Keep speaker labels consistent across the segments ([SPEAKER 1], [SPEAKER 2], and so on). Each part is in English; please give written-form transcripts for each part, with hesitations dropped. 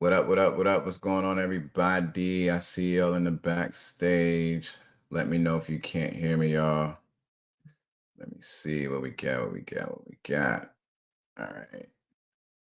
[SPEAKER 1] What up? What up? What up? What's going on, everybody? I see y'all in the backstage. Let me know if you can't hear me, y'all. Let me see what we got. What we got. What we got. All right.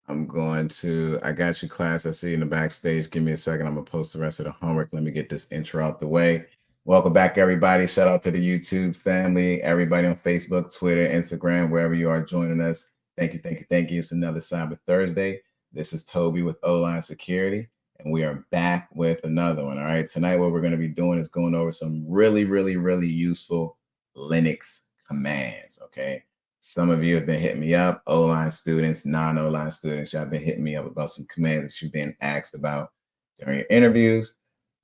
[SPEAKER 1] I got you, class. I see you in the backstage. Give me a second. I'm going to post the rest of the homework. Let me get this intro out the way. Welcome back, everybody. Shout out to the YouTube family, everybody on Facebook, Twitter, Instagram, wherever you are joining us. Thank you, thank you, thank you. It's another Cyber Thursday. This is Toby with O-Line Security, and we are back with another one. All right. Tonight, what we're going to be doing is going over some really, really, really useful Linux commands. Okay. Some of you have been hitting me up, O-line students, non-O-line students. Y'all been hitting me up about some commands that you've been asked about during your interviews.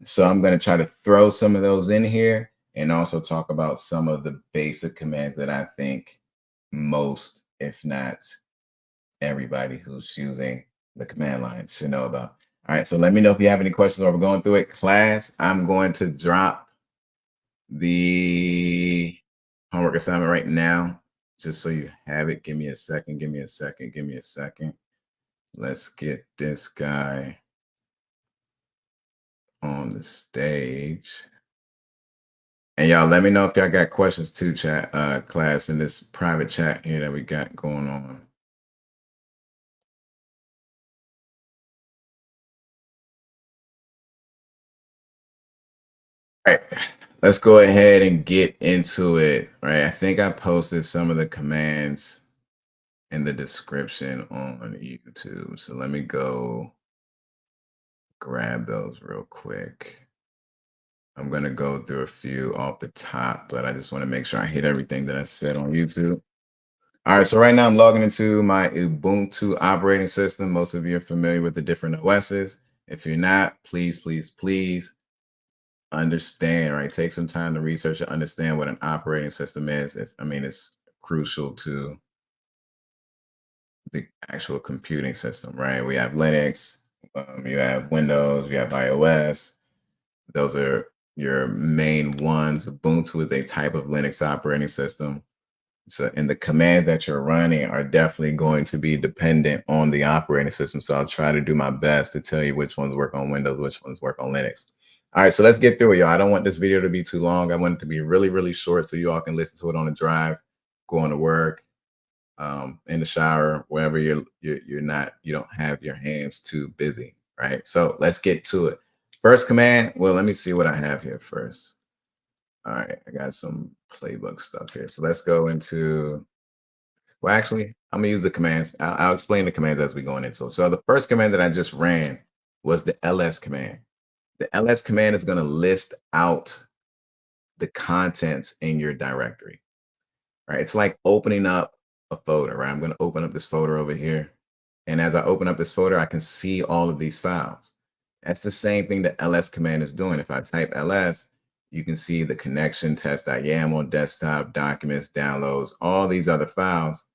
[SPEAKER 1] So I'm going to try to throw some of those in here and also talk about some of the basic commands that I think most, if not everybody who's using the command line should know about. All right, so let me know if you have any questions while we're going through it. Class, I'm going to drop the homework assignment right now, just so you have it. Give me a second. Give me a second. Give me a second. Let's get this guy on the stage. And y'all, let me know if y'all got questions too, chat, class, in this private chat here that we got going on. All right, let's go ahead and get into it. Right, I think I posted some of the commands in the description on YouTube. So let me go grab those real quick. I'm going to go through a few off the top, but I just want to make sure I hit everything that I said on YouTube. All right, so right now I'm logging into my Ubuntu operating system. Most of you are familiar with the different OSs. If you're not, please, please, please understand, right? Take some time to research and understand what an operating system is. It's crucial to the actual computing system, right? We have Linux, you have Windows, you have iOS. Those are your main ones. Ubuntu is a type of Linux operating system. So, and the commands that you're running are definitely going to be dependent on the operating system. So I'll try to do my best to tell you which ones work on Windows, which ones work on Linux. All right, so let's get through it, y'all. I don't want this video to be too long. I want it to be really, really short so you all can listen to it on the drive, going to work, in the shower, wherever you don't have your hands too busy, right? So let's get to it. First command, well, let me see what I have here first. All right, I got some playbook stuff here. So let's go into, well, actually, I'm gonna use the commands. I'll explain the commands as we go into it. So the first command that I just ran was the ls command. The ls command is gonna list out the contents in your directory, right? It's like opening up a folder, right? I'm gonna open up this folder over here. And as I open up this folder, I can see all of these files. That's the same thing the ls command is doing. If I type ls, you can see the connection, test.yaml, desktop, documents, downloads, all these other files,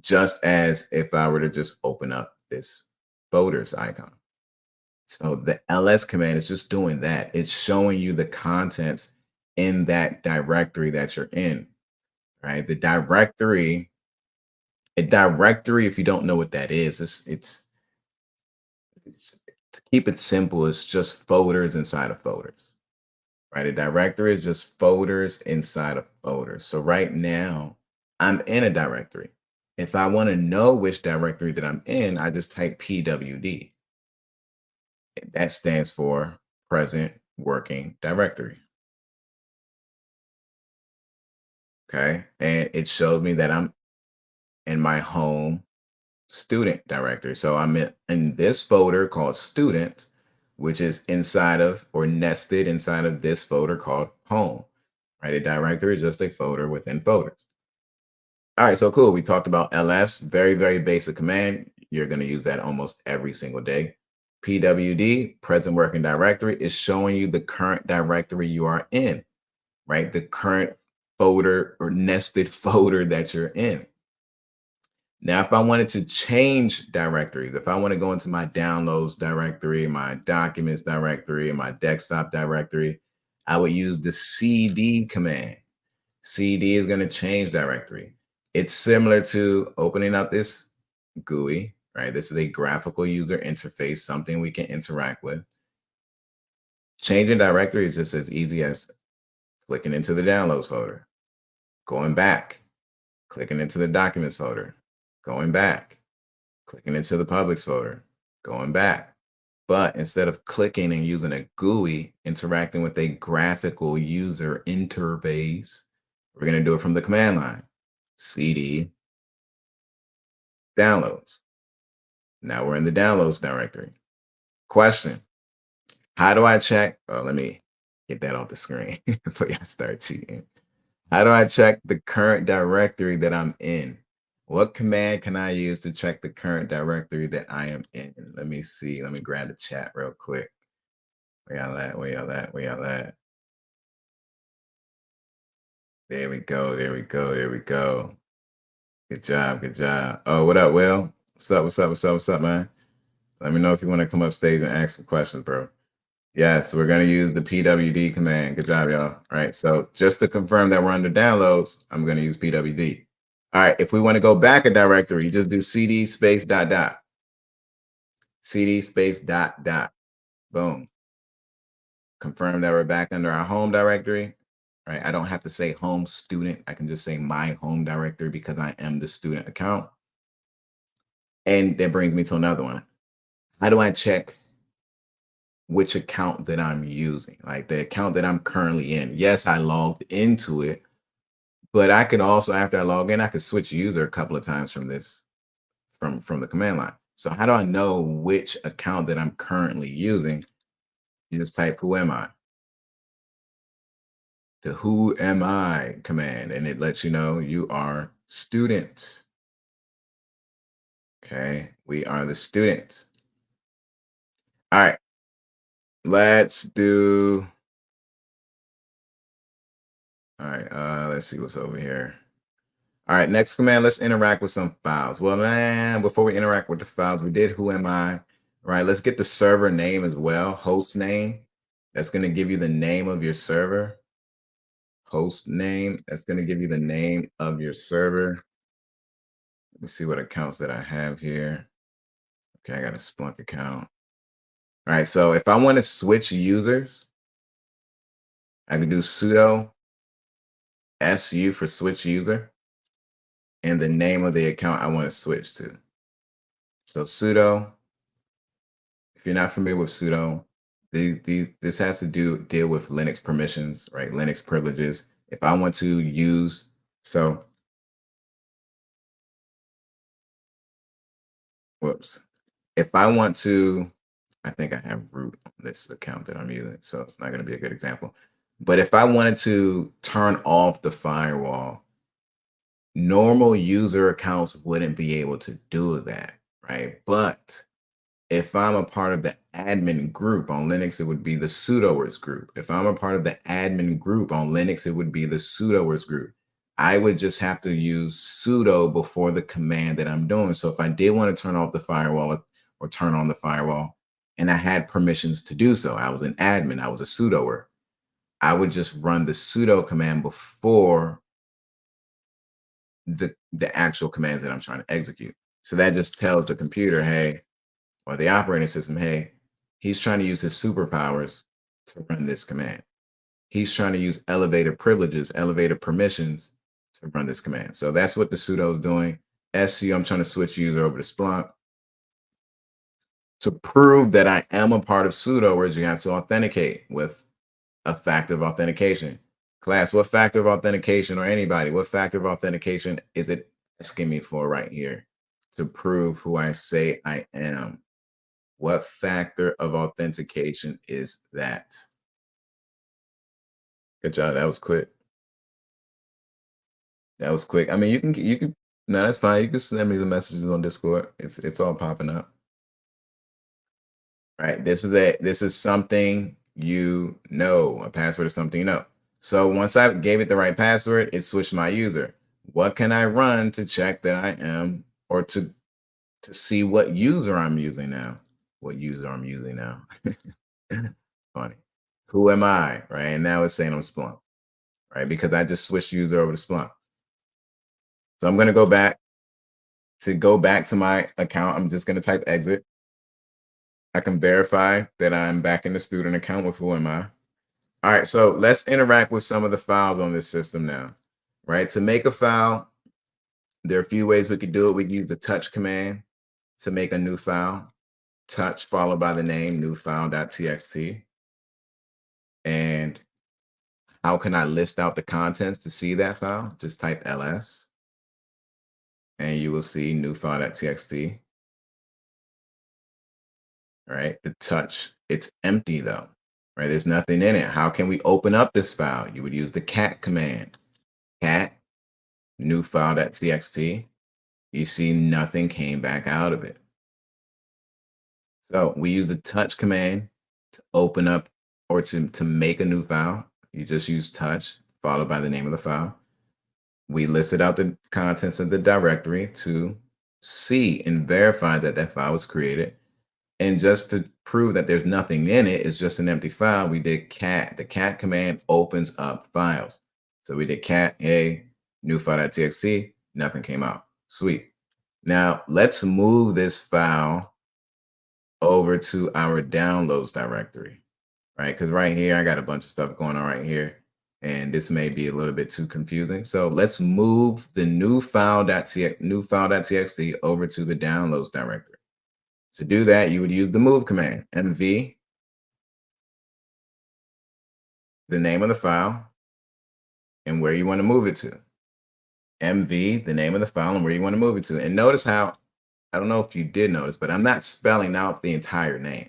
[SPEAKER 1] just as if I were to just open up this folders icon. So the ls command is just doing that. It's showing you the contents in that directory that you're in, right? The directory, a directory, if you don't know what that is, it's to keep it simple, it's just folders inside of folders, right? A directory is just folders inside of folders. So right now, I'm in a directory. If I want to know which directory that I'm in, I just type pwd. That stands for present working directory. Okay. And it shows me that I'm in my home student directory. So I'm in this folder called student, which is inside of or nested inside of this folder called home, right? A directory is just a folder within folders. All right, so cool. We talked about ls, very, very basic command. You're going to use that almost every single day. pwd, present working directory, is showing you the current directory you are in, right? The current folder or nested folder that you're in. Now, if I wanted to change directories, if I want to go into my downloads directory, my documents directory, and my desktop directory, I would use the cd command. cd is going to change directory. It's similar to opening up this GUI right? This is a graphical user interface, something we can interact with. Changing directory is just as easy as clicking into the downloads folder, going back, clicking into the documents folder, going back, clicking into the publics folder, going back. But instead of clicking and using a GUI, interacting with a graphical user interface, we're going to do it from the command line. CD downloads. Now we're in the downloads directory. Question: how do I check? Oh, let me get that off the screen before y'all start cheating. How do I check the current directory that I'm in? What command can I use to check the current directory that I am in? Let me see. Let me grab the chat real quick. Where y'all at? Where y'all at? Where y'all at? There we go. There we go. There we go. Good job. Good job. Oh, what up, Will? What's up? What's up? What's up? What's up, man? Let me know if you want to come up stage and ask some questions, bro. Yes, we're going to use the pwd command. Good job, y'all. All right. So just to confirm that we're under downloads, I'm going to use pwd. All right. If we want to go back a directory, just do cd space dot dot. CD space dot dot. Boom. Confirm that we're back under our home directory. Right. I don't have to say home student. I can just say my home directory because I am the student account. And that brings me to another one. How do I check which account that I'm using? Like the account that I'm currently in. Yes, I logged into it, but I could also, after I log in, I could switch user a couple of times from this, from the command line. So how do I know which account that I'm currently using? You just type who am I? The who am I command, and it lets you know you are student. Okay, we are the student. All right, let's do. All right, let's see what's over here. All right, next command, let's interact with some files. Well, man, before we interact with the files, we did who am I. All right, let's get the server name as well, host name. That's going to give you the name of your server. Host name, that's going to give you the name of your server. Let me see what accounts that I have here. Okay, I got a Splunk account. All right, so if I want to switch users, I can do sudo su for switch user and the name of the account I want to switch to. So sudo, if you're not familiar with sudo, this has to deal with Linux permissions, right? Linux privileges. If I want to use, so, whoops. If I want to, I think I have root on this account that I'm using, so it's not going to be a good example. But if I wanted to turn off the firewall, normal user accounts wouldn't be able to do that, right? But if I'm a part of the admin group on Linux, it would be the sudoers group. If I'm a part of the admin group on Linux, it would be the sudoers group. I would just have to use sudo before the command that I'm doing. So if I did want to turn off the firewall or turn on the firewall, and I had permissions to do so, I was an admin, I was a sudoer, I would just run the sudo command before the actual commands that I'm trying to execute. So that just tells the computer, hey, or the operating system, hey, he's trying to use his superpowers to run this command. He's trying to use elevated privileges, elevated permissions to run this command. So that's what the sudo is doing. su, I'm trying to switch user over to Splunk. To prove that I am a part of sudo, where you have to authenticate with a factor of authentication. Class, what factor of authentication, or anybody, what factor of authentication is it asking me for right here to prove who I say I am? What factor of authentication is that? Good job. That was quick. That was quick. I mean, you can. No, that's fine. You can send me the messages on Discord. It's all popping up. Right. This is something you know. A password is something you know. So once I gave it the right password, it switched my user. What can I run to check that I am, or to see what user I'm using now? What user I'm using now? Funny. Who am I? Right. And now it's saying I'm Splunk, right? Because I just switched user over to Splunk. So I'm going to go back To go back to my account, I'm just going to type exit. I can verify that I'm back in the student account with who am I. All right, so let's interact with some of the files on this system now, right? To make a file, there are a few ways we could do it. We can use the touch command to make a new file. Touch followed by the name, new file.txt. And how can I list out the contents to see that file? Just type ls, and you will see new file.txt. Right? The touch, it's empty though, right? There's nothing in it. How can we open up this file? You would use the cat command. Cat, new file.txt. You see nothing came back out of it. So we use the touch command to open up or to make a new file. You just use touch followed by the name of the file. We listed out the contents of the directory to see and verify that that file was created. And just to prove that there's nothing in it, it's just an empty file, we did cat. The cat command opens up files. So we did cat, hey, new file.txt, nothing came out. Sweet. Now let's move this file over to our downloads directory, right? Because right here, I got a bunch of stuff going on right here, and this may be a little bit too confusing. So let's move the new file.txt over to the downloads directory. To do that, you would use the move command, mv, the name of the file, and where you want to move it to. mv, the name of the file, and where you want to move it to. And notice how, I don't know if you did notice, but I'm not spelling out the entire name.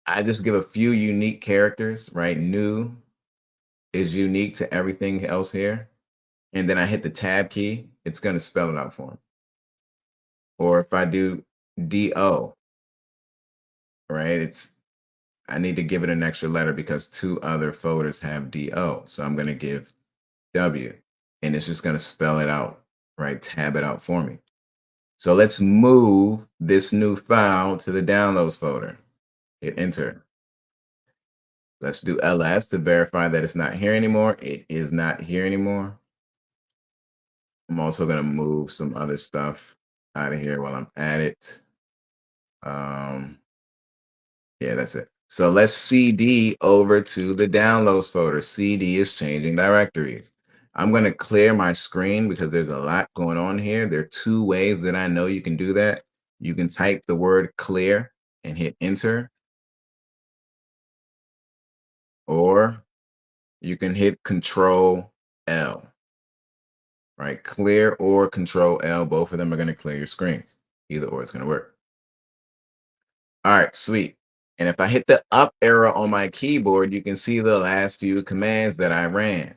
[SPEAKER 1] I just give a few unique characters, right? New is unique to everything else here. And then I hit the tab key, it's going to spell it out for me. Or if I do do, right? I need to give it an extra letter because two other folders have do. So I'm going to give W, and it's just going to spell it out, right? Tab it out for me. So let's move this new file to the downloads folder. Hit enter. Let's do ls to verify that it's not here anymore. It is not here anymore. I'm also going to move some other stuff out of here while I'm at it. Yeah, that's it. So let's CD over to the downloads folder. CD is changing directories. I'm going to clear my screen because there's a lot going on here. There are two ways that I know you can do that. You can type the word clear and hit enter, or you can hit Control L, right? Clear or Control L, both of them are going to clear your screens. Either or, it's going to work. All right, sweet. And if I hit the up arrow on my keyboard, you can see the last few commands that I ran,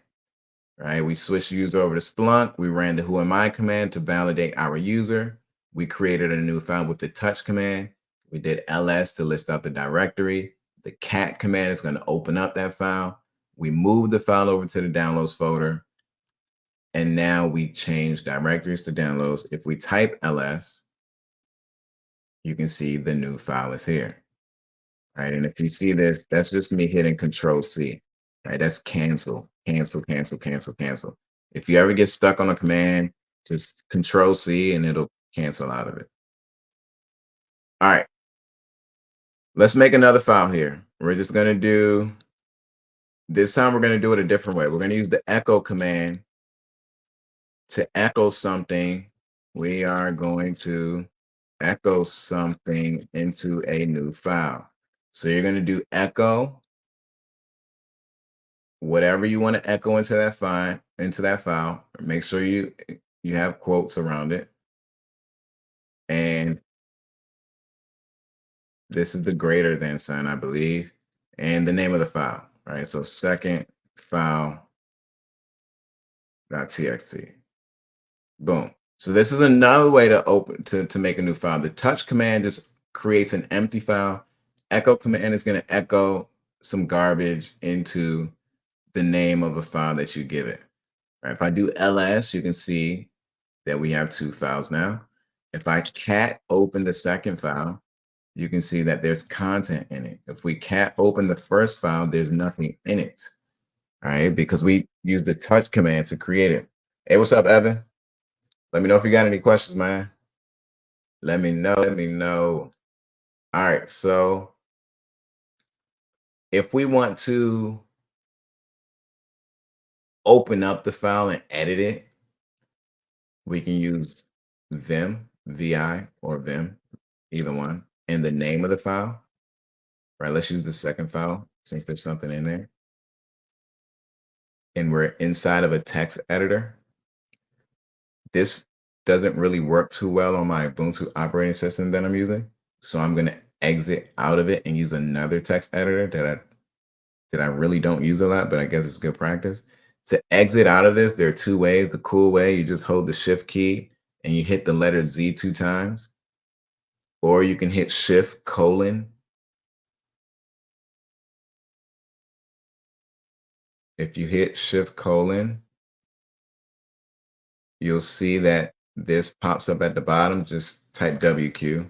[SPEAKER 1] right? We switched user over to Splunk. We ran the who am I command to validate our user. We created a new file with the touch command. We did ls to list out the directory. The cat command is going to open up that file. We moved the file over to the downloads folder. And now we change directories to downloads. If we type ls, you can see the new file is here. Right, and if you see this, that's just me hitting Control C. Right, that's cancel, cancel, cancel, cancel, cancel. If you ever get stuck on a command, just Control C and it'll cancel out of it. All right, let's make another file here. We're just going to do, this time we're going to do it a different way. We're going to use the echo command to echo something. We are going to echo something into a new file. So you're going to do echo whatever you want to echo into that file. Make sure you have quotes around it. And this is the greater than sign, I believe, and the name of the file, right? So second file.txt. Boom. So this is another way to make a new file. The touch command just creates an empty file. Echo command is going to echo some garbage into the name of a file that you give it. Right? If I do ls, you can see that we have two files now. If I cat open the second file, you can see that there's content in it. If we cat open the first file, there's nothing in it. All right, because we use the touch command to create it. Hey, what's up, Evan? Let me know if you got any questions, man. Let me know. Let me know. All right. So if we want to open up the file and edit it, we can use vim, vi, or vim, either one, and the name of the file. Right. Let's use the second file since there's something in there. And we're inside of a text editor. This doesn't really work too well on my Ubuntu operating system that I'm using. So I'm going to exit out of it and use another text editor that I really don't use a lot, but I guess it's good practice. To exit out of this, there are two ways. The cool way, you just hold the shift key and you hit the letter Z 2 times, or you can hit shift colon. If you hit shift colon, you'll see that this pops up at the bottom. Just type WQ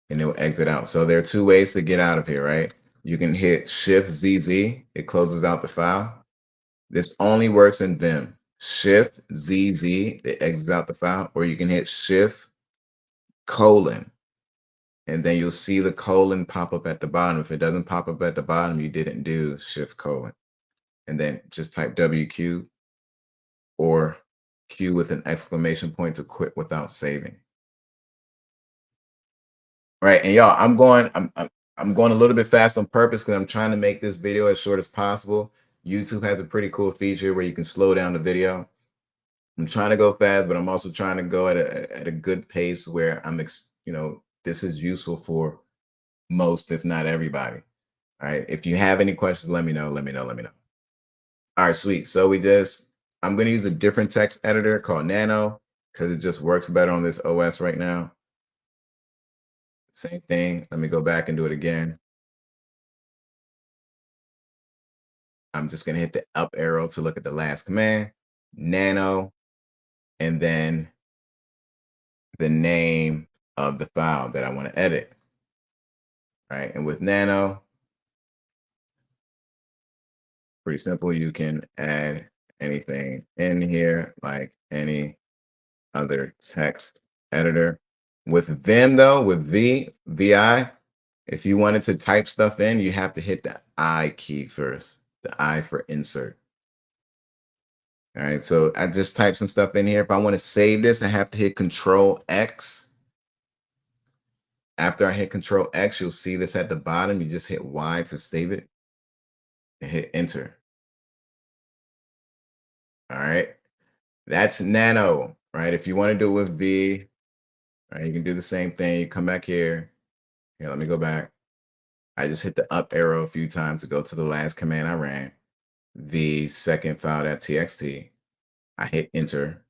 [SPEAKER 1] and it will exit out. So there are two ways to get out of here, right? You can hit shift ZZ, it closes out the file. This only works in Vim. Shift ZZ, it exits out the file, or you can hit shift colon, and then you'll see the colon pop up at the bottom. If it doesn't pop up at the bottom, you didn't do shift colon. And then just type WQ or Q with an exclamation point to quit without saving. Right, and y'all, I'm going a little bit fast on purpose because I'm trying to make this video as short as possible. YouTube has a pretty cool feature where you can slow down the video. I'm trying to go fast, but I'm also trying to go at a good pace where this is useful for most, if not everybody. All right. If you have any questions, let me know. Let me know. Let me know. All right, sweet. So I'm going to use a different text editor called Nano because it just works better on this OS right now. Same thing. Let me go back and do it again. I'm just going to hit the up arrow to look at the last command, Nano, and then the name of the file that I want to edit. Right. And with Nano, pretty simple. You can add anything in here like any other text editor. With Vim, though, with VI, if you wanted to type stuff in, you have to hit the I key first, the I for insert. All right, so I just typed some stuff in here. If I want to save this, I have to hit Control X. After I hit Control X, you'll see this at the bottom. You just hit Y to save it and hit Enter. All right, that's Nano, right? If you want to do it with V, right, you can do the same thing. You come back here. Here, let me go back. I just hit the up arrow a few times to go to the last command I ran. V second file.txt. I hit enter.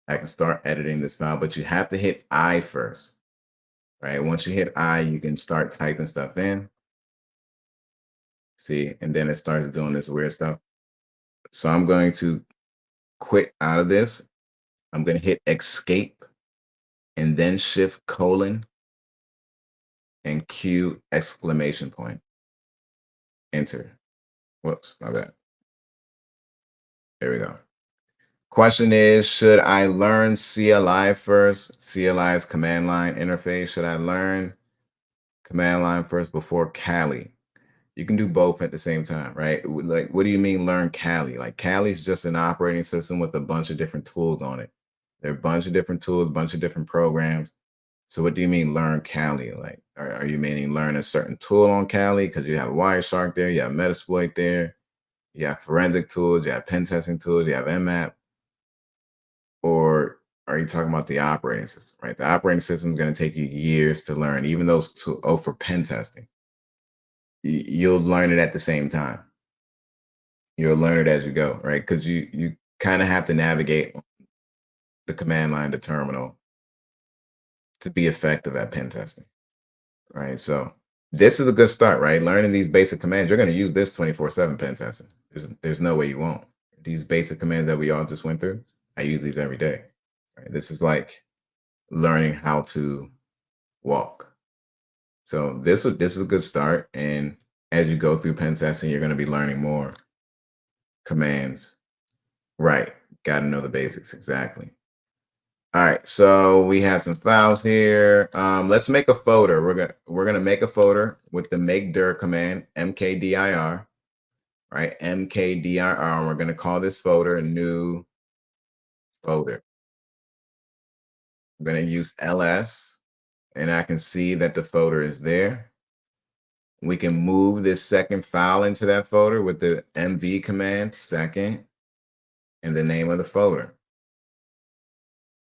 [SPEAKER 1] I can start editing this file, but you have to hit I first, right? Once you hit I, you can start typing stuff in. See, and then it starts doing this weird stuff. So I'm going to quit out of this. I'm going to hit escape and then shift colon and Q exclamation point. Enter. Whoops, my bad. There we go. Question is, should I learn CLI first? CLI is command line interface. Should I learn command line first before Kali? You can do both at the same time, right? Like, what do you mean learn Kali? Like, Kali is just an operating system with a bunch of different tools on it. There are a bunch of different tools, a bunch of different programs. So what do you mean learn Kali? Like, are you meaning learn a certain tool on Kali? Because you have Wireshark there, you have Metasploit there, you have forensic tools, you have pen testing tools, you have Nmap. Or are you talking about the operating system, right? The operating system is going to take you years to learn, even those tools. Oh, for pen testing, you'll learn it at the same time. You'll learn it as you go, right? Because you kind of have to navigate the command line, the terminal, to be effective at pen testing, right? So this is a good start, right? Learning these basic commands. You're going to use this 24/7 pen testing. There's no way you won't. These basic commands that we all just went through, I use these every day. Right? This is like learning how to walk. So this is a good start. And as you go through pen testing, you're going to be learning more commands. Right. Got to know the basics. Exactly. All right, so we have some files here. Let's make a folder. We're gonna make a folder with the mkdir command, mkdir, right? Mkdir. And we're gonna call this folder a new folder. I'm gonna use ls, and I can see that the folder is there. We can move this second file into that folder with the mv command, second, and the name of the folder.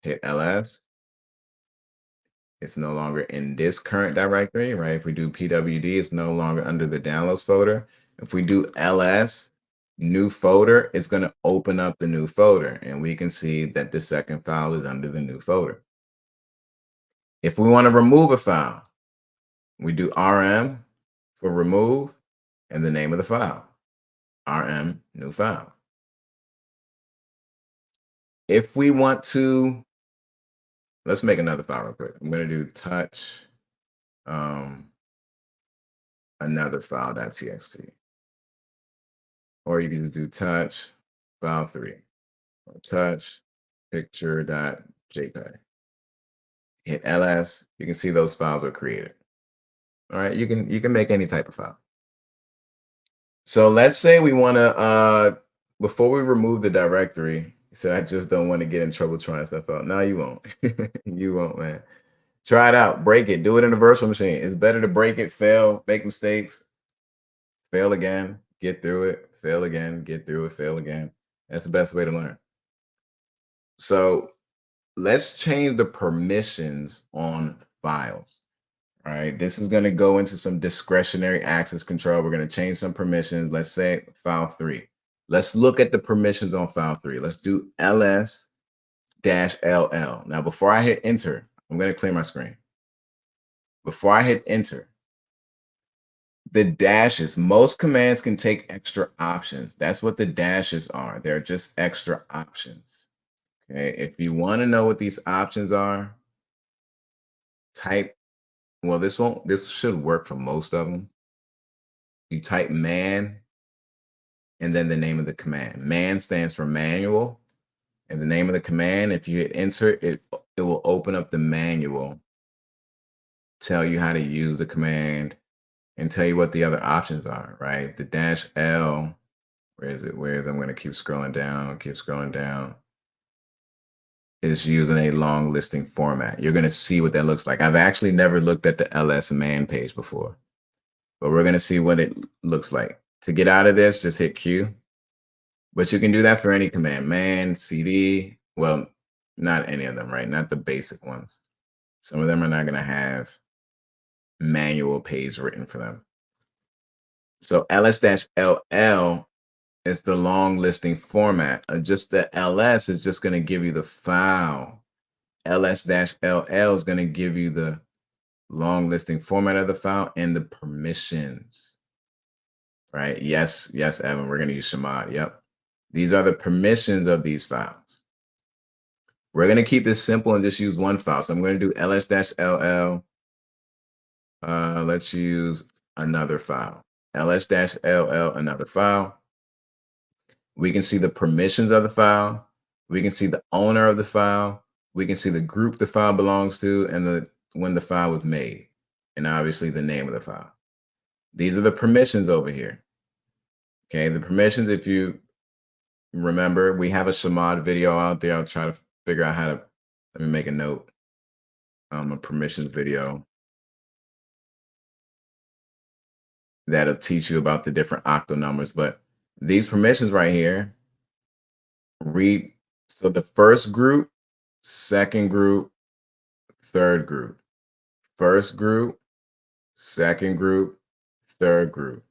[SPEAKER 1] Hit ls. It's no longer in this current directory, right? If we do pwd, it's no longer under the downloads folder. If we do ls, new folder, it's going to open up the new folder, and we can see that the second file is under the new folder. If we want to remove a file, we do rm for remove and the name of the file, rm new file. If we want to, let's make another file real quick. I'm going to do touch another file.txt. Or you can just do touch file3 or touch picture.jpg. Hit ls, you can see those files are created. All right, you can make any type of file. So let's say we want to before we remove the directory, so I just don't want to get in trouble trying stuff out. No, you won't. You won't, man. Try it out, break it, do it in a virtual machine. It's better to break it, fail, make mistakes, fail again, get through it, fail again, get through it, fail again. That's the best way to learn. So let's change the permissions on files. All right, this is going to go into some discretionary access control. We're going to change some permissions. Let's say file 3. Let's look at the permissions on file 3. Let's do ls-ll. Now, before I hit enter, I'm going to clear my screen. Before I hit enter, the dashes, most commands can take extra options. That's what the dashes are. They're just extra options. Okay, if you want to know what these options are, type, well, this should work for most of them. You type man and then the name of the command. Man stands for manual, and the name of the command, if you hit enter, it will open up the manual, tell you how to use the command, and tell you what the other options are, right? The -L, where is it? I'm going to keep scrolling down. Is using a long listing format. You're going to see what that looks like. I've actually never looked at the ls man page before, but we're going to see what it looks like. To get out of this, just hit Q, but you can do that for any command, man, cd, well, not any of them, right? Not the basic ones. Some of them are not going to have manual page written for them. So ls-ll is the long listing format. Just the ls is just going to give you the file. ls-ll is going to give you the long listing format of the file and the permissions, right? Yes, Evan, we're going to use chmod. Yep. These are the permissions of these files. We're going to keep this simple and just use one file. So I'm going to do ls-ll. Let's use another file. ls-ll, another file. We can see the permissions of the file. We can see the owner of the file. We can see the group the file belongs to and when the file was made, and obviously the name of the file. These are the permissions over here. Okay, the permissions, if you remember, we have a chmod video out there. I'll try to figure out how to, let me make a note, a permissions video that'll teach you about the different octal numbers. But these permissions right here, read, so the first group, second group, third group, first group, second group, third group.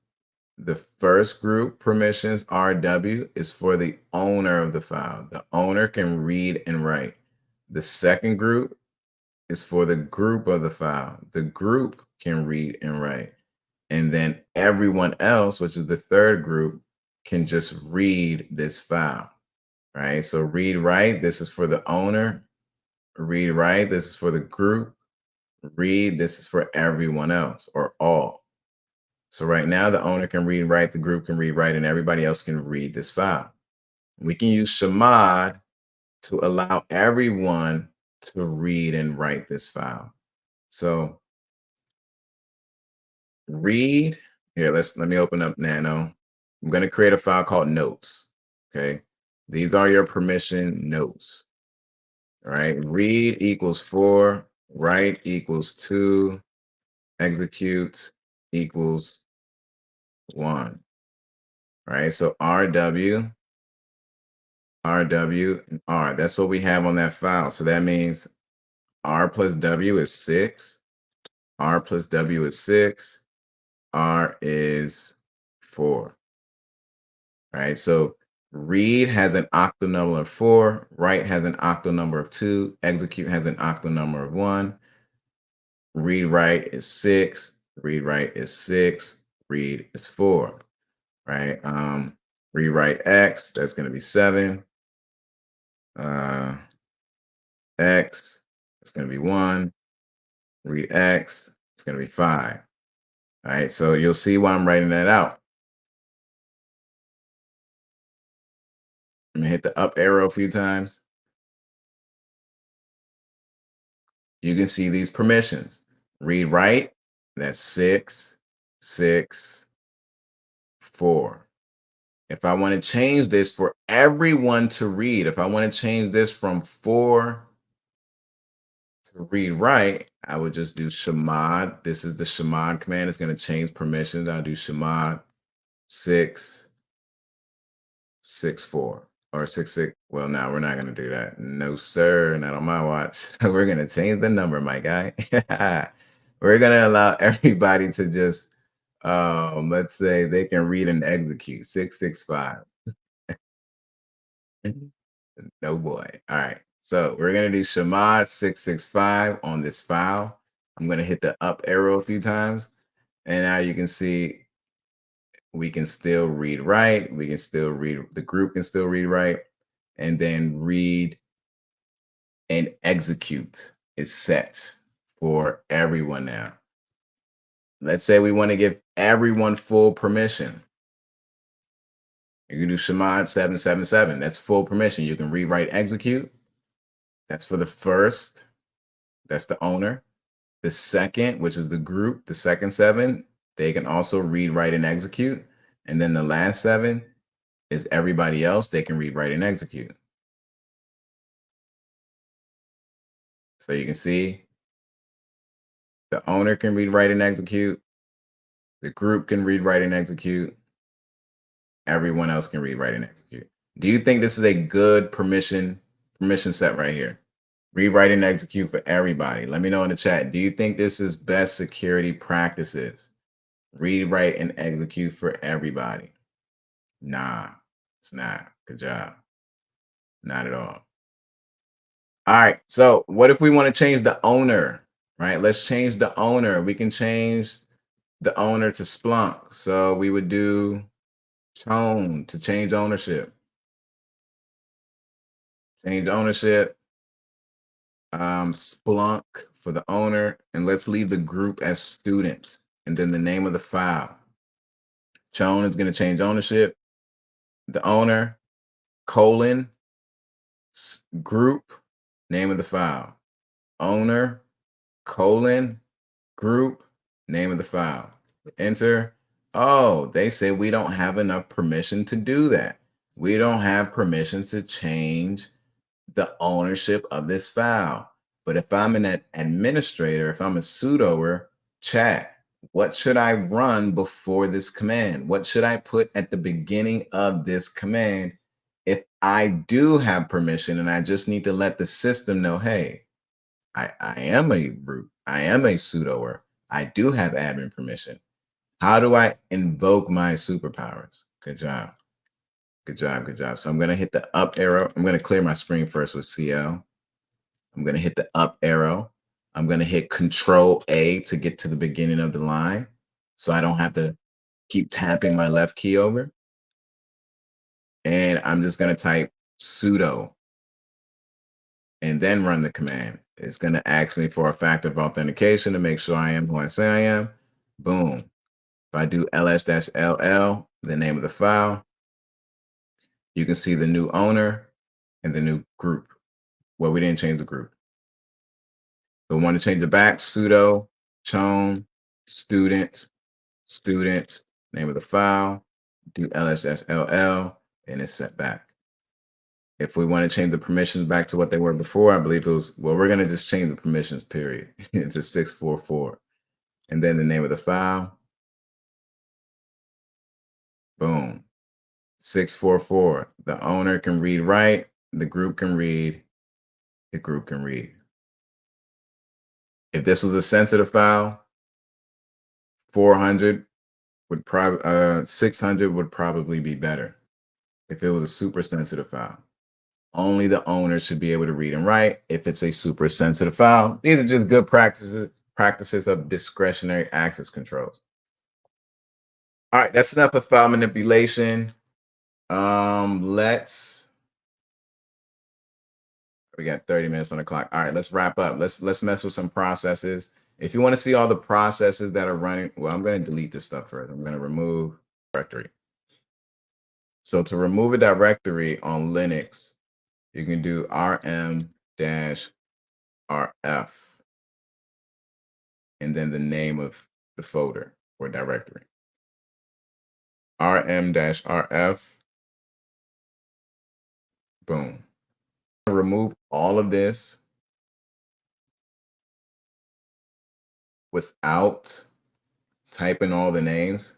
[SPEAKER 1] The first group permissions, RW, is for the owner of the file. The owner can read and write. The second group is for the group of the file. The group can read and write. And then everyone else, which is the third group, can just read this file, right? So read, write, this is for the owner. Read, write, this is for the group. Read, this is for everyone else or all. So right now the owner can read and write, the group can read, write, and everybody else can read this file. We can use chmod to allow everyone to read and write this file. So read here, let me open up Nano. I'm going to create a file called notes. Okay. These are your permission notes. All right. Read equals 4, write equals 2, execute equals 1. All right. So RW, RW, and R. That's what we have on that file. So that means R plus W is 6. R plus W is 6. R is 4. All right. So read has an octal number of 4, write has an octal number of 2, execute has an octal number of 1, read write is 6, read write is 6, read is 4. Right. Read write X, that's going to be 7. Uh, X, it's going to be 1. Read X, it's going to be 5. All right. So you'll see why I'm writing that out. I'm going to hit the up arrow a few times. You can see these permissions. Read write, that's 6, 6, 4. If I want to change this for everyone to read, if I want to change this from 4 to read write, I would just do chmod. This is the chmod command. It's going to change permissions. I'll do chmod 6, 6, 4 or 6, 6. Well, no, we're not going to do that. No, sir. Not on my watch. We're going to change the number, my guy. We're going to allow everybody to just, let's say they can read and execute 665. No boy. All right. So we're going to do chmod 665 on this file. I'm going to hit the up arrow a few times. And now you can see we can still read write. We can still read, the group can still read write. And then read and execute is set for everyone now. Let's say we want to give everyone full permission. You can do chmod 777. That's full permission. You can read, write, execute. That's for the first. That's the owner. The second, which is the group, the second 7, they can also read, write, and execute. And then the last 7 is everybody else. They can read, write, and execute. So you can see the owner can read, write, and execute. The group can read, write, and execute. Everyone else can read, write, and execute. Do you think this is a good permission set right here? Read, write, and execute for everybody. Let me know in the chat. Do you think this is best security practices? Read, write, and execute for everybody. Nah, it's not. Good job. Not at all. All right. So what if we want to change the owner, right? Let's change the owner. We can change the owner to Splunk. So we would do chown to change ownership. Change ownership. Splunk for the owner. And let's leave the group as students. And then the name of the file. Chown is going to change ownership. The owner, colon, group, name of the file. Owner, colon, group, name of the file. Enter. Oh, they say we don't have enough permission to do that. We don't have permissions to change the ownership of this file. But if I'm an administrator, if I'm a sudoer, chat, what should I run before this command? What should I put at the beginning of this command if I do have permission and I just need to let the system know, hey, I am a root, I am a sudoer, I do have admin permission. How do I invoke my superpowers? Good job. Good job. Good job. So I'm going to hit the up arrow. I'm going to clear my screen first with CL. I'm going to hit the up arrow. I'm going to hit Control A to get to the beginning of the line. So I don't have to keep tapping my left key over. And I'm just going to type sudo and then run the command. It's going to ask me for a factor of authentication to make sure I am who I say I am. Boom. If I do ls-ll, the name of the file, you can see the new owner and the new group. Well, we didn't change the group. we want to change it back, sudo chown student name of the file, do ls-ll, and it's set back. If we want to change the permissions back to what they were before, I believe it was, well, we're going to just change the permissions period into 644. And then the name of the file, boom, 644. The owner can read write, the group can read, the group can read. If this was a sensitive file, 400 would probably, 600 would probably be better. If it was a super sensitive file, only the owner should be able to read and write. If it's a super sensitive file, these are just good practices of discretionary access controls. All right, that's enough of file manipulation. We got 30 minutes on the clock. All right, let's wrap up. Let's mess with some processes. If you want to see all the processes that are running, well, I'm going to delete this stuff first. I'm going to remove directory. So to remove a directory on Linux, you can do rm-rf and then the name of the folder or directory. rm-rf, boom. Remove all of this without typing all the names.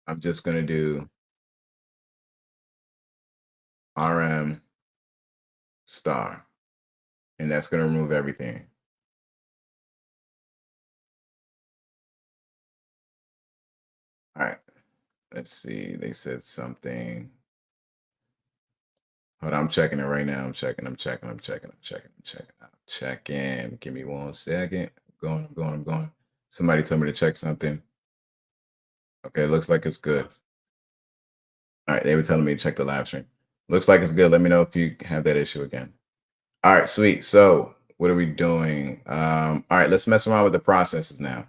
[SPEAKER 1] I'm just going to do rm star, and that's going to remove everything. All right, let's see. They said something. Hold on, I'm checking it right now. I'm checking. Give me 1 second. I'm going. Somebody told me to check something. Okay, it looks like it's good. All right, they were telling me to check the live stream. Looks like it's good. Let me know if you have that issue again. All right, sweet. So what are we doing? All right, let's mess around with the processes now.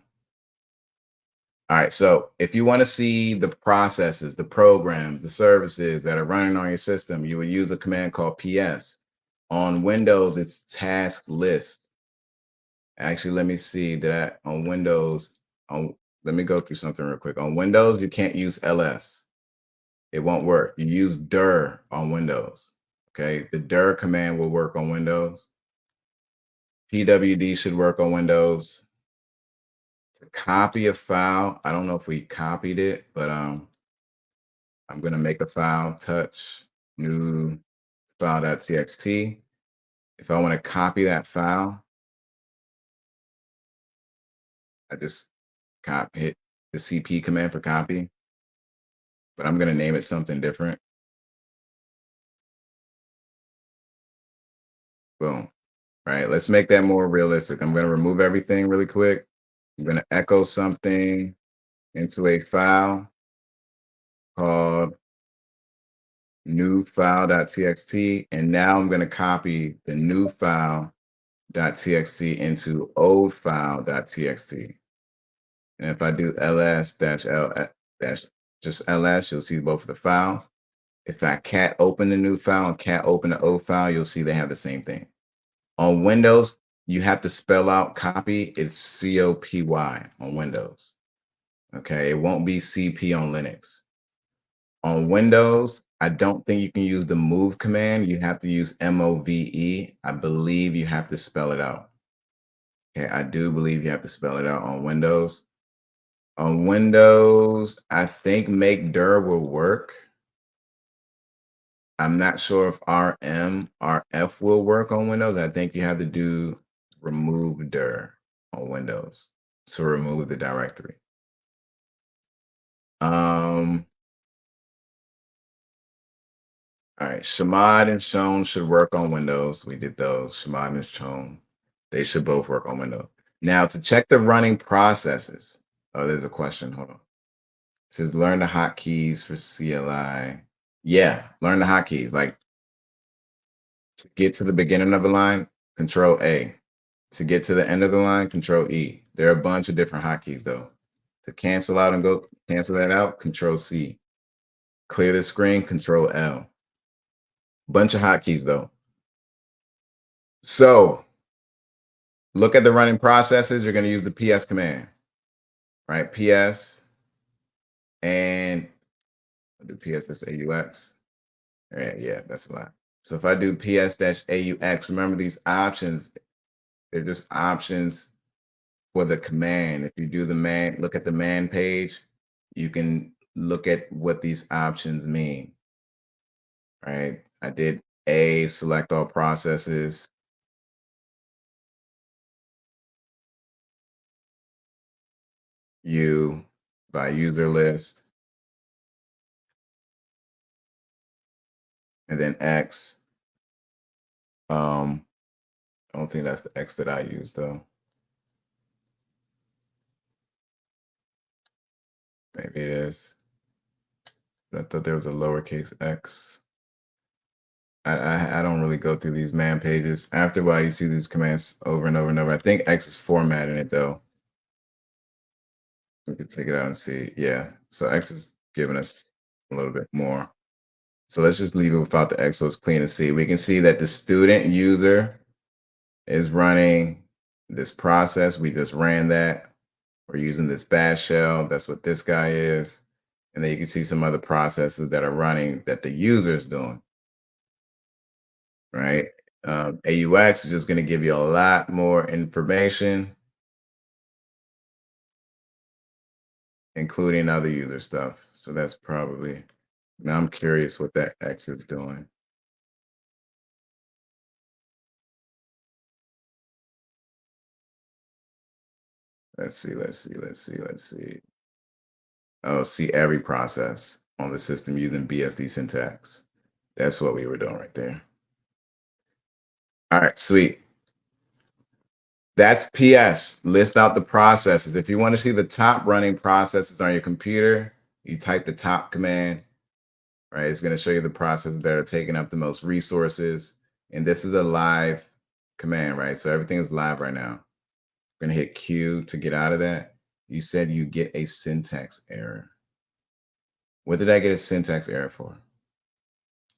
[SPEAKER 1] All right, so if you want to see the processes, the programs, the services that are running on your system, you would use a command called ps. On Windows, it's task list. Actually, let me see that on Windows. Let me go through something real quick. On Windows, you can't use ls. It won't work. You use dir on Windows. Okay, the dir command will work on Windows. pwd should work on Windows. To copy a file, I don't know if we copied it, but I'm going to make a file, touch new file.txt. If I want to copy that file, I just hit the cp command for copy, but I'm going to name it something different. Boom. Right, let's make that more realistic. I'm going to remove everything really quick. I'm going to echo something into a file called new file.txt, and now I'm going to copy the new file.txt into old file.txt. And if I do ls-l just ls, you'll see both of the files. If I cat open the new file and cat open the old file, you'll see they have the same thing. On Windows, you have to spell out copy. It's COPY on Windows. Okay, it won't be CP on Linux. On Windows, I don't think you can use the move command. You have to use MOVE. I believe you have to spell it out. Okay, I do believe you have to spell it out on Windows. On Windows, I think make dir will work. I'm not sure if rmrf will work on Windows. I think you have to do remove dir on Windows to remove the directory. All right, chmod and chown should work on Windows. We did those. Chmod and chown, they should both work on Windows. Now to check the running processes. Oh, there's a question. Hold on. It says learn the hotkeys for CLI. Yeah, learn the hotkeys. Like to get to the beginning of the line, Control A. To get to the end of the line, Control E. There are a bunch of different hotkeys though. To cancel out and go cancel that out, Control C. Clear the screen, Control L. Bunch of hotkeys though. So look at the running processes. You're going to use the PS command, right? PS and the PS is AUX. Yeah, that's a lot. So if I do PS-AUX, remember these options, they're just options for the command. If you do the man, look at the man page, you can look at what these options mean, right? I did A, select all processes, U by user list, and then X. I don't think that's the X that I use though. Maybe it is. I thought there was a lowercase x. I don't really go through these man pages. After a while, you see these commands over and over and over. I think X is formatting it though. We could take it out and see. Yeah. So X is giving us a little bit more. So let's just leave it without the X so it's clean to see. We can see that the student user is running this process. We just ran that. We're using this bash shell. That's what this guy is. And then you can see some other processes that are running that the user is doing, right? AUX is just going to give you a lot more information, including other user stuff. So that's probably, now I'm curious what that X is doing. Let's see. Oh, see every process on the system using BSD syntax. That's what we were doing right there. All right, sweet. That's PS. List out the processes. If you want to see the top running processes on your computer, you type the top command, right? It's going to show you the processes that are taking up the most resources. And this is a live command, right? So everything is live right now. I'm going to hit Q to get out of that. You said you get a syntax error. What did I get a syntax error for?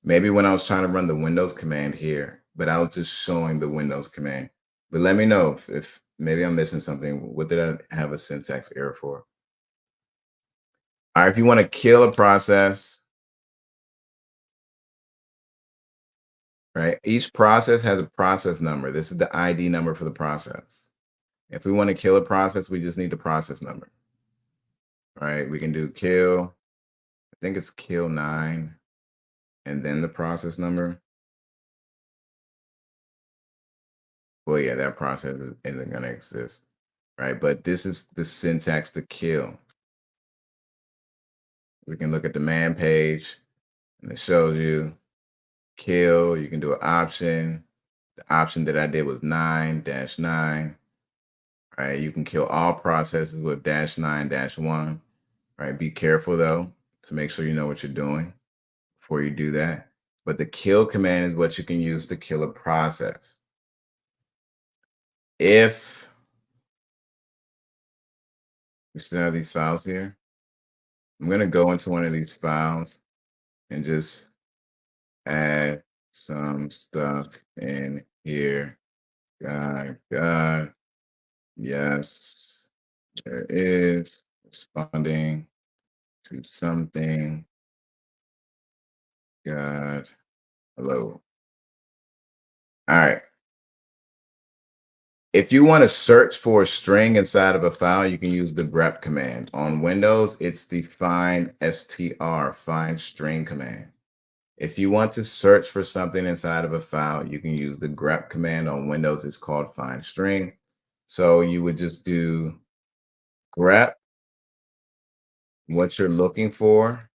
[SPEAKER 1] Maybe when I was trying to run the Windows command here, but I was just showing the Windows command. But let me know if maybe I'm missing something. What did I have a syntax error for? All right, if you want to kill a process, right? Each process has a process number. This is the ID number for the process. If we want to kill a process, we just need the process number. All right, we can do kill. I think it's kill 9 and then the process number. Well, yeah, that process isn't going to exist, right? But this is the syntax to kill. We can look at the man page and it shows you kill. You can do an option. The option that I did was 9-9, right? You can kill all processes with -9-1, right? Be careful though to make sure you know what you're doing before you do that. But the kill command is what you can use to kill a process. If we still have these files here, I'm going to go into one of these files and just add some stuff in here. God, yes, there is responding to something. God, hello. All right. If you want to search for a string inside of a file, you can use the grep command. On Windows, it's the find str, find string command. If you want to search for something inside of a file, you can use the grep command. On Windows, it's called find string. So you would just do grep, what you're looking for,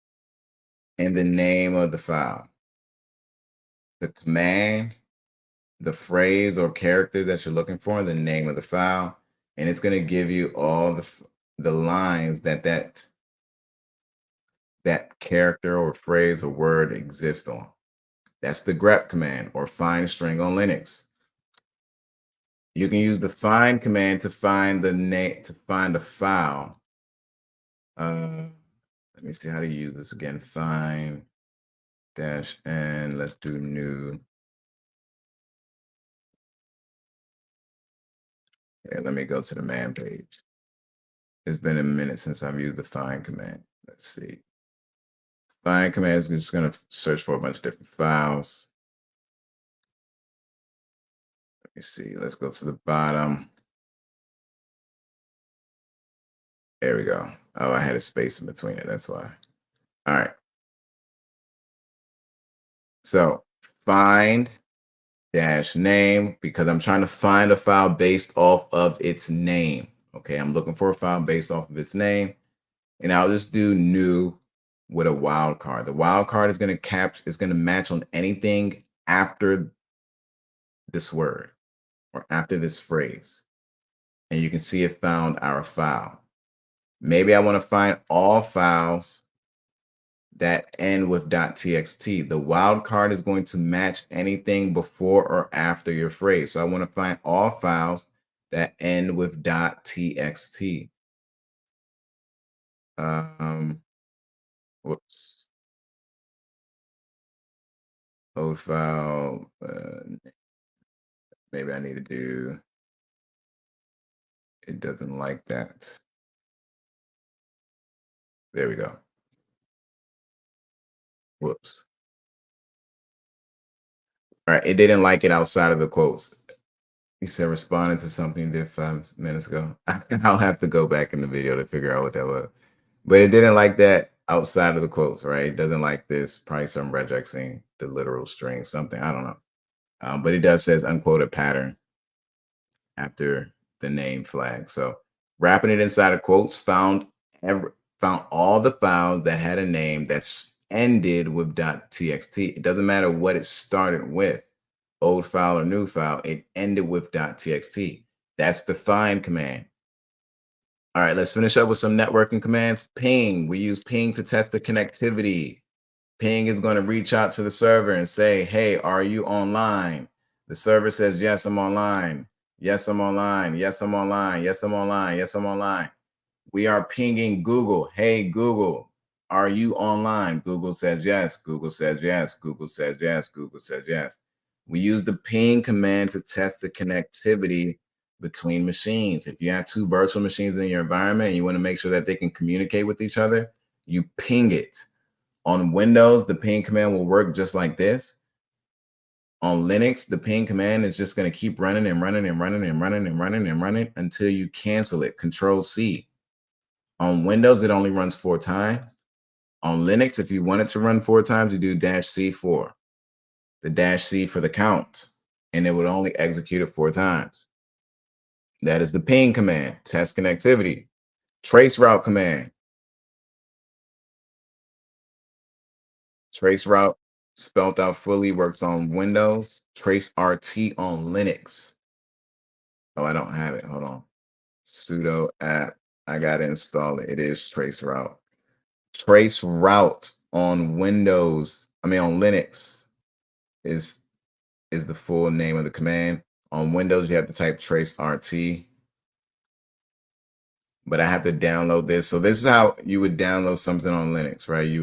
[SPEAKER 1] and the name of the file. The command, the phrase or character that you're looking for, the name of the file, and it's going to give you all the lines that character or phrase or word exists on. That's the grep command or find string on Linux. You can use the find command to find the name, to find a file. Let me see how to use this again. Find -n, let's do new. Okay, let me go to the man page. It's been a minute since I've used the find command. Let's see. Find command is just going to search for a bunch of different files. Let me see. Let's go to the bottom. There we go. Oh, I had a space in between it. That's why. All right. So find dash name, because I'm trying to find a file based off of its name. Okay, I'm looking for a file based off of its name, and I'll just do new with a wildcard. The wildcard is going to match on anything after this word or after this phrase. And you can see it found our file. Maybe I want to find all files that end with .txt. The wildcard is going to match anything before or after your phrase. So I want to find all files that end with .txt. Whoops. Old file. Maybe I need to do. It doesn't like that. There we go. Whoops. All right. It didn't like it outside of the quotes. You said responding to something you did 5 minutes ago. I'll have to go back in the video to figure out what that was. But it didn't like that outside of the quotes, right? It doesn't like this, probably some regexing the literal string, something, I don't know. But it does says unquoted pattern after the name flag. So wrapping it inside of quotes found all the files that had a name that's ended with .txt. It doesn't matter what it started with, old file or new file, it ended with .txt. That's the find command. All right, let's finish up with some networking commands. Ping, we use ping to test the connectivity. Ping is going to reach out to the server and say, hey, are you online? The server says, yes, I'm online. Yes, I'm online. Yes, I'm online. Yes, I'm online. Yes, I'm online. We are pinging Google. Hey, Google, are you online? Google says yes. Google says yes. Google says yes. Google says yes. We use the ping command to test the connectivity between machines. If you have 2 virtual machines in your environment and you want to make sure that they can communicate with each other, you ping it. On Windows, the ping command will work just like this. On Linux, the ping command is just going to keep running and running and running and running and running and running until you cancel it. Control C. On Windows, it only runs 4 times. On Linux, if you want it to run 4 times, you do -C4. The -C for the count, and it would only execute it 4 times. That is the ping command, test connectivity. Trace route command. Trace route spelled out fully works on Windows. Trace RT on Linux. Oh, I don't have it. Hold on. Sudo app. I got to install it. It is trace route. Trace route on Windows, on Linux is the full name of the command. On Windows, you have to type trace RT. But I have to download this. So this is how you would download something on Linux, right? You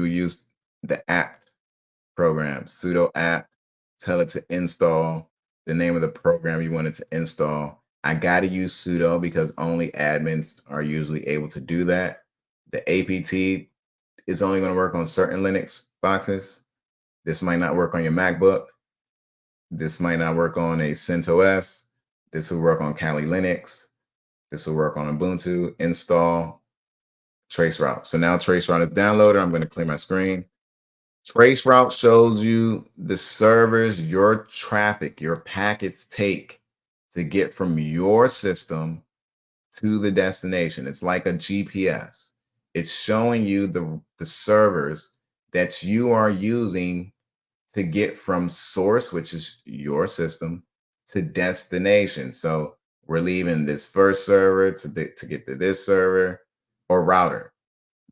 [SPEAKER 1] would use the app program, sudo app, tell it to install the name of the program you want it to install. I got to use sudo because only admins are usually able to do that. The apt is only going to work on certain Linux boxes. This might not work on your MacBook. This might not work on a CentOS. This will work on Kali Linux. This will work on Ubuntu. Install traceroute. So now traceroute is downloaded. I'm going to clear my screen. Traceroute shows you the servers your traffic, your packets take to get from your system to the destination. It's like a GPS. It's showing you the servers that you are using to get from source, which is your system, to destination. So we're leaving this first server to get to this server or router.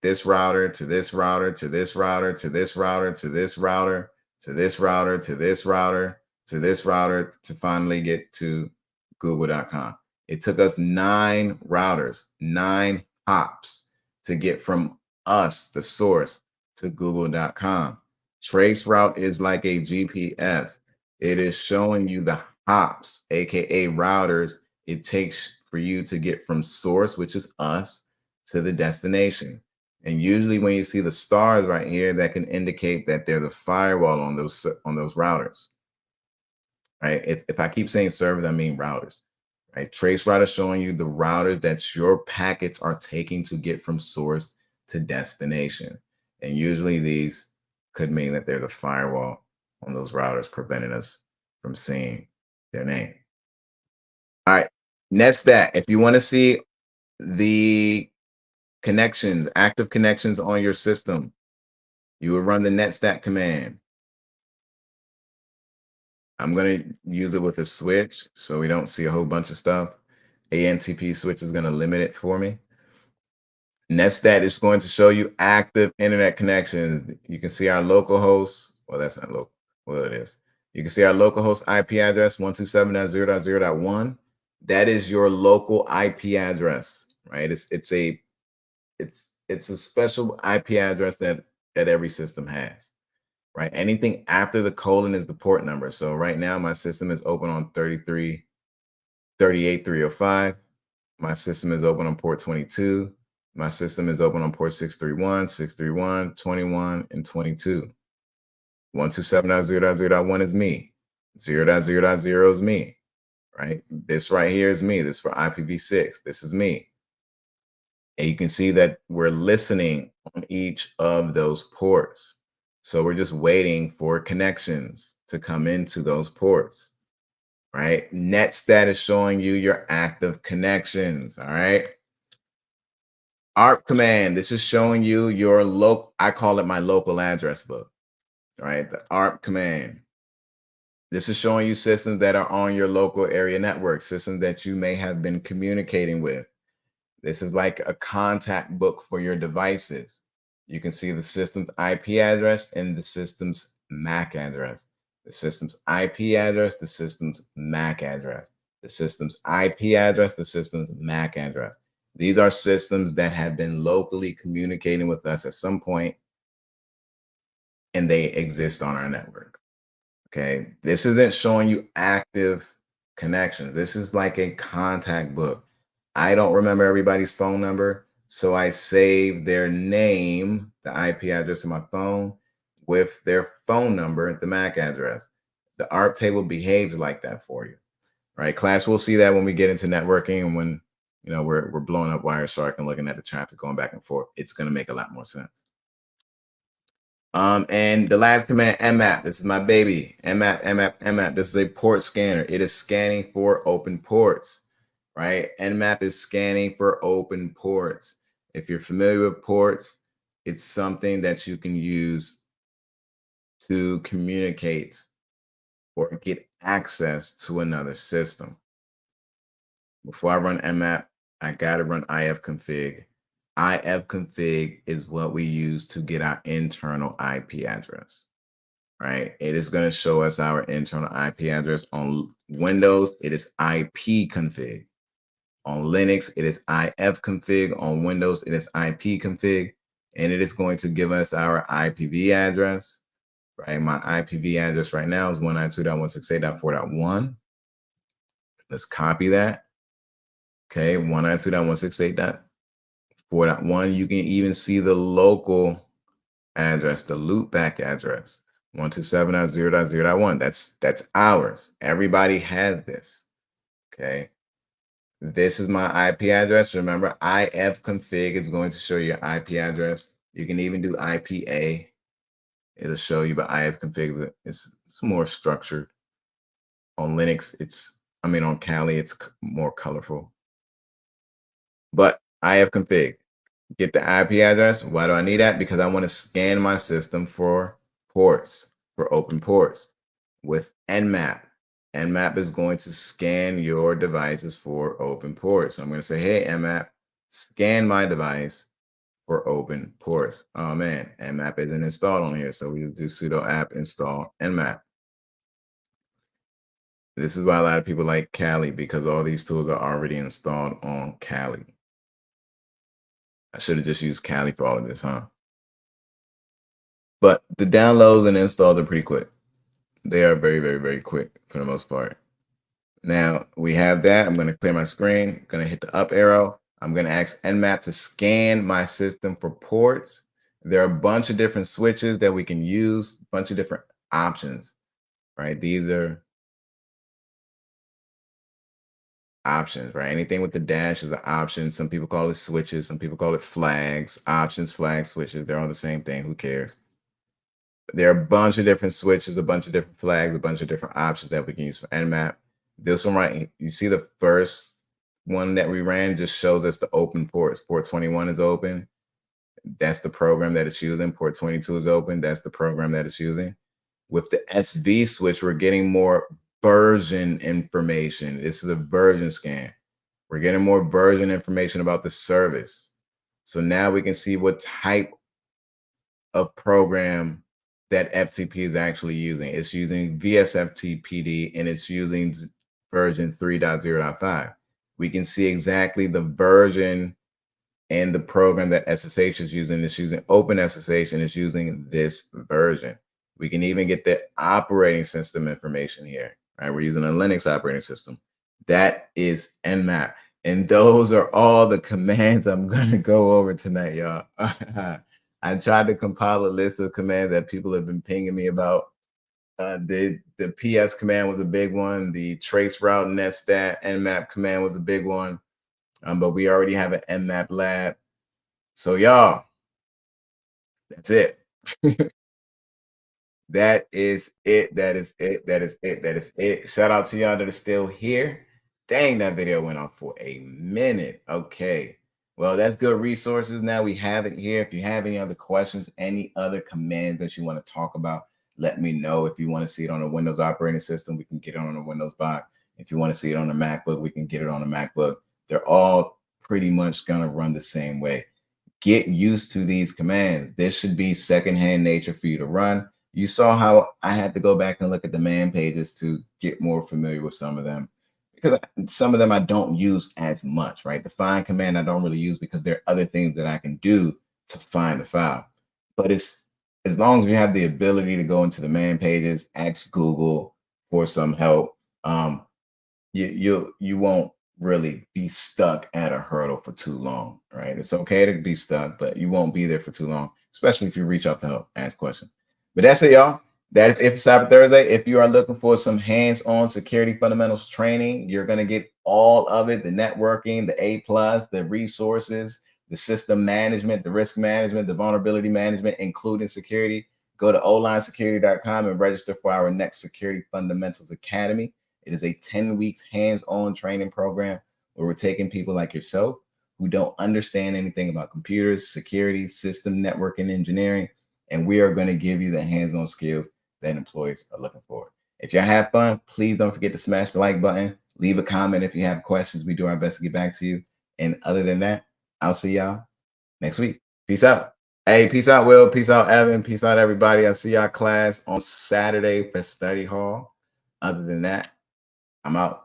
[SPEAKER 1] This router to this router to this router to this router to this router to this router to this router to this router to finally get to google.com. It took us 9 routers, 9 hops to get from us, the source, to google.com. Traceroute is like a GPS. It is showing you the hops, aka routers, it takes for you to get from source, which is us, to the destination. And usually when you see the stars right here, that can indicate that there's a firewall on those routers, right? If I keep saying servers, I mean routers, right? Trace route is showing you the routers that your packets are taking to get from source to destination. And usually these could mean that there's a firewall on those routers preventing us from seeing their name. All right, netstat. If you want to see the connections, active connections on your system, you will run the netstat command. I'm going to use it with a switch so we don't see a whole bunch of stuff. ANTP switch is going to limit it for me. Netstat is going to show you active internet connections. You can see our local host. Well, that's not local. Well, it is. You can see our local host IP address 127.0.0.1. That is your local IP address, right? It's a special IP address that every system has, right? Anything after the colon is the port number. So right now my system is open on 38.305. My system is open on port 22. My system is open on port 631, 631, 21, and 22. 127.0.0.1 is me. 0.0.0 is me, right? This right here is me. This is for IPv6. This is me. And you can see that we're listening on each of those ports. So we're just waiting for connections to come into those ports, right? Netstat is showing you your active connections, all right? ARP command, this is showing you your local, I call it my local address book, right? The ARP command. This is showing you systems that are on your local area network, systems that you may have been communicating with. This is like a contact book for your devices. You can see the system's IP address and the system's MAC address. The system's IP address, the system's MAC address. The system's IP address, the system's MAC address. These are systems that have been locally communicating with us at some point, and they exist on our network. Okay, this isn't showing you active connections. This is like a contact book. I don't remember everybody's phone number, so I save their name, the IP address of my phone, with their phone number, the MAC address. The ARP table behaves like that for you, right? Class, we'll see that when we get into networking and when we're blowing up Wireshark and looking at the traffic going back and forth. It's going to make a lot more sense. And the last command, mmap. This is my baby. Mmap, mmap, mmap. This is a port scanner. It is scanning for open ports, right? Nmap is scanning for open ports. If you're familiar with ports, it's something that you can use to communicate or get access to another system. Before I run mmap, I got to run ifconfig. Ifconfig is what we use to get our internal IP address, right? It is going to show us our internal IP address. On Windows, it is ipconfig. On Linux, it is ifconfig. On Windows, it is ipconfig. And it is going to give us our IPv address, right? My IPv address right now is 192.168.4.1. Let's copy that. Okay, 192.168.4.1. You can even see the local address, the loopback address, 127.0.0.1. That's ours. Everybody has this. Okay. This is my IP address. Remember, ifconfig is going to show your IP address. You can even do IPA. It'll show you, but ifconfig is more structured. On Linux, on Kali, it's more colorful. But ifconfig, get the IP address. Why do I need that? Because I want to scan my system for ports, for open ports. With nmap, nmap is going to scan your devices for open ports. So I'm going to say, hey, nmap, scan my device for open ports. Oh man, nmap isn't installed on here. So we just do sudo apt install nmap. This is why a lot of people like Kali, because all these tools are already installed on Kali. I should have just used Kali for all of this, huh? But the downloads and installs are pretty quick. They are very, very, very quick for the most part. Now we have that. I'm going to clear my screen. I'm going to hit the up arrow. I'm going to ask Nmap to scan my system for ports. There are a bunch of different switches that we can use, a bunch of different options, right? These are options, right? Anything with the dash is an option. Some people call it switches. Some people call it flags, options, flags, switches. They're all the same thing. Who cares? There are a bunch of different switches, a bunch of different flags, a bunch of different options that we can use for Nmap. This one, right? You see the first one that we ran just shows us the open ports. Port 21 is open. That's the program that it's using. Port 22 is open. That's the program that it's using. With the SV switch, we're getting more version information. This is a version scan. We're getting more version information about the service. So now we can see what type of program that FTP is actually using. It's using VSFTPD and it's using version 3.0.5. We can see exactly the version and the program that SSH is using. It's using OpenSSH and it's using this version. We can even get the operating system information here, right? We're using a Linux operating system. That is Nmap. And those are all the commands I'm going to go over tonight, y'all. I tried to compile a list of commands that people have been pinging me about. The PS command was a big one. The trace route netstat Nmap command was a big one. But we already have an Nmap lab. So y'all, that's it. That is it. That is it. That is it. That is it. Shout out to y'all that are still here. Dang, that video went on for a minute. Okay. Well, that's good resources. Now we have it here. If you have any other questions, any other commands that you want to talk about, let me know. If you want to see it on a Windows operating system, we can get it on a Windows box. If you want to see it on a MacBook, we can get it on a MacBook. They're all pretty much going to run the same way. Get used to these commands. This should be secondhand nature for you to run. You saw how I had to go back and look at the man pages to get more familiar with some of them, because some of them I don't use as much, right? The find command I don't really use because there are other things that I can do to find the file. But it's as long as you have the ability to go into the man pages, ask Google for some help, you won't really be stuck at a hurdle for too long, right? It's okay to be stuck, but you won't be there for too long, especially if you reach out to help, ask questions. But that's it, y'all. That is it for Cyber Thursday. If you are looking for some hands-on security fundamentals training, you're going to get all of it: the networking, the A+, the resources, the system management, the risk management, the vulnerability management, including security. Go to onlinesecurity.com and register for our next Security Fundamentals Academy. It is a 10 weeks hands-on training program where we're taking people like yourself who don't understand anything about computers, security, system, networking, engineering, and we are going to give you the hands-on skills that employees are looking for. If y'all have fun, please don't forget to smash the like button. Leave a comment if you have questions. We do our best to get back to you. And other than that, I'll see y'all next week. Peace out. Hey, peace out, Will. Peace out, Evan. Peace out, everybody. I'll see y'all class on Saturday for study hall. Other than that, I'm out.